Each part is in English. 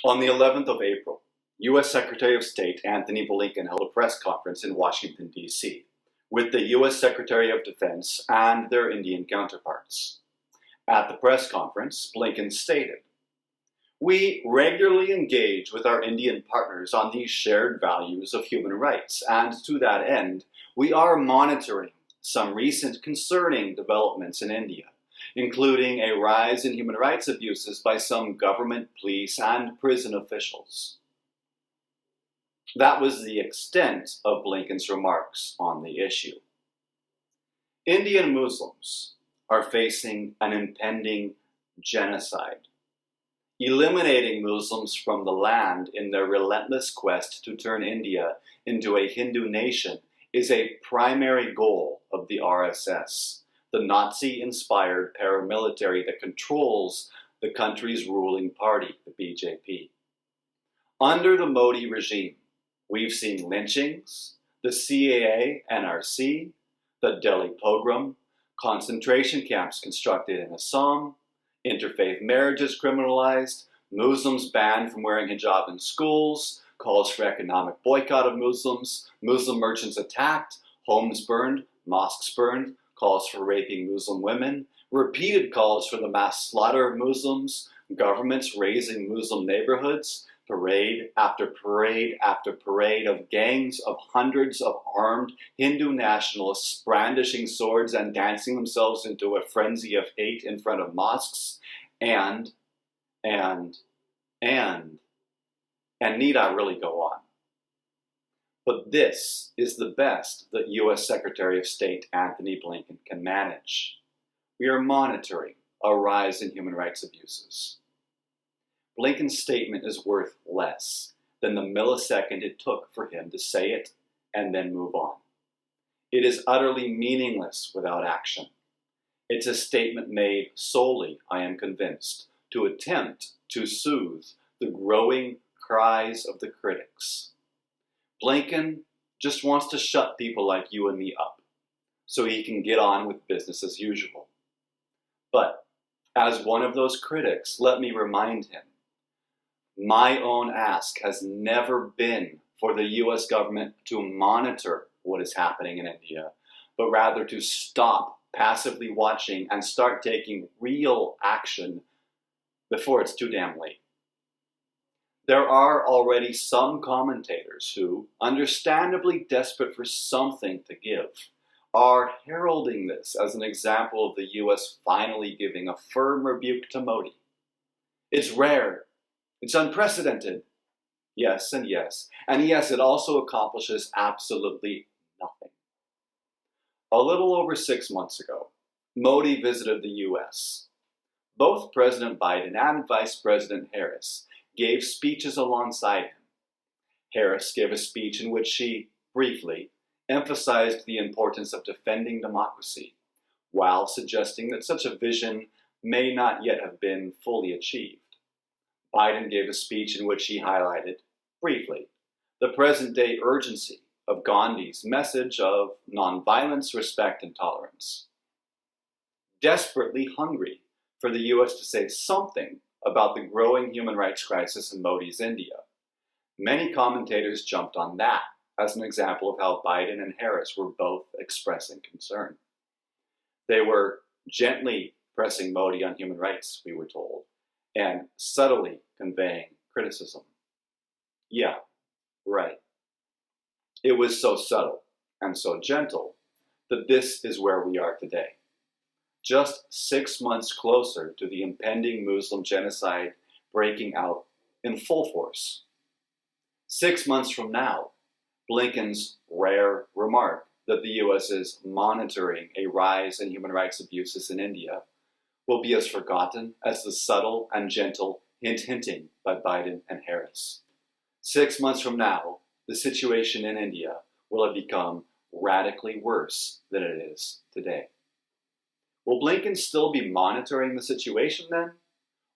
On the 11th of April, U.S. Secretary of State Antony Blinken held a press conference in Washington, D.C., with the U.S. Secretary of Defense and their Indian counterparts. At the press conference, Blinken stated, "We regularly engage with our Indian partners on these shared values of human rights, and to that end, we are monitoring some recent concerning developments in India, including a rise in human rights abuses by some government, police, and prison officials." That was the extent of Blinken's remarks on the issue. Indian Muslims are facing an impending genocide. Eliminating Muslims from the land in their relentless quest to turn India into a Hindu nation is a primary goal of the RSS, the Nazi-inspired paramilitary that controls the country's ruling party, the BJP. Under the Modi regime, we've seen lynchings, the CAA, NRC, the Delhi pogrom, concentration camps constructed in Assam, interfaith marriages criminalized, Muslims banned from wearing hijab in schools, calls for economic boycott of Muslims, Muslim merchants attacked, homes burned, mosques burned, calls for raping Muslim women, repeated calls for the mass slaughter of Muslims, governments razing Muslim neighborhoods, parade after parade after parade of gangs of hundreds of armed Hindu nationalists brandishing swords and dancing themselves into a frenzy of hate in front of mosques, and need I really go on? But this is the best that U.S. Secretary of State Antony Blinken can manage. We are monitoring a rise in human rights abuses. Blinken's statement is worth less than the millisecond it took for him to say it and then move on. It is utterly meaningless without action. It's a statement made solely, I am convinced, to attempt to soothe the growing cries of the critics. Blinken just wants to shut people like you and me up so he can get on with business as usual. But as one of those critics, let me remind him, my own ask has never been for the U.S. government to monitor what is happening in India, but rather to stop passively watching and start taking real action before it's too damn late. There are already some commentators who, understandably desperate for something to give, are heralding this as an example of the U.S. finally giving a firm rebuke to Modi. It's rare. It's unprecedented. Yes, and yes. And yes, it also accomplishes absolutely nothing. A little over 6 months ago, Modi visited the U.S. Both President Biden and Vice President Harris gave speeches alongside him. Harris gave a speech in which she, briefly, emphasized the importance of defending democracy, while suggesting that such a vision may not yet have been fully achieved. Biden gave a speech in which he highlighted, briefly, the present-day urgency of Gandhi's message of nonviolence, respect, and tolerance. Desperately hungry for the U.S. to say something about the growing human rights crisis in Modi's India, many commentators jumped on that as an example of how Biden and Harris were both expressing concern. They were gently pressing Modi on human rights, we were told, and subtly conveying criticism. Yeah, right. It was so subtle and so gentle that this is where we are today. Just 6 months closer to the impending Muslim genocide breaking out in full force. 6 months from now, Blinken's rare remark that the U.S. is monitoring a rise in human rights abuses in India will be as forgotten as the subtle and gentle hinting by Biden and Harris. 6 months from now, the situation in India will have become radically worse than it is today. Will Blinken still be monitoring the situation then?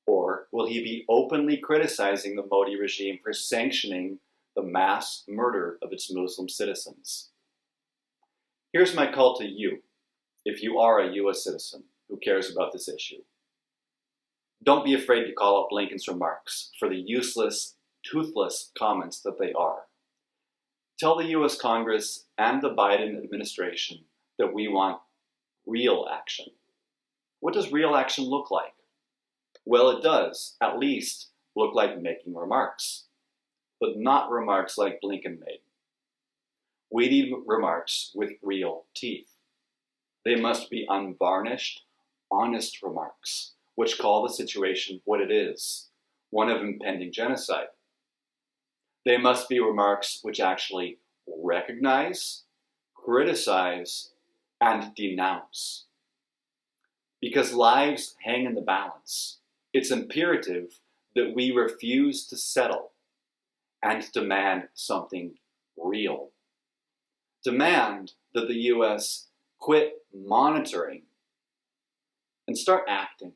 Or will he be openly criticizing the Modi regime for sanctioning the mass murder of its Muslim citizens? Here's my call to you, if you are a U.S. citizen who cares about this issue. Don't be afraid to call out Blinken's remarks for the useless, toothless comments that they are. Tell the US Congress and the Biden administration that we want real action. What does real action look like? Well, it does, at least, look like making remarks, but not remarks like Blinken made. We need remarks with real teeth. They must be unvarnished, honest remarks, which call the situation what it is, one of impending genocide. They must be remarks which actually recognize, criticize, and denounce. Because lives hang in the balance, it's imperative that we refuse to settle and demand something real. Demand that the US quit monitoring and start acting.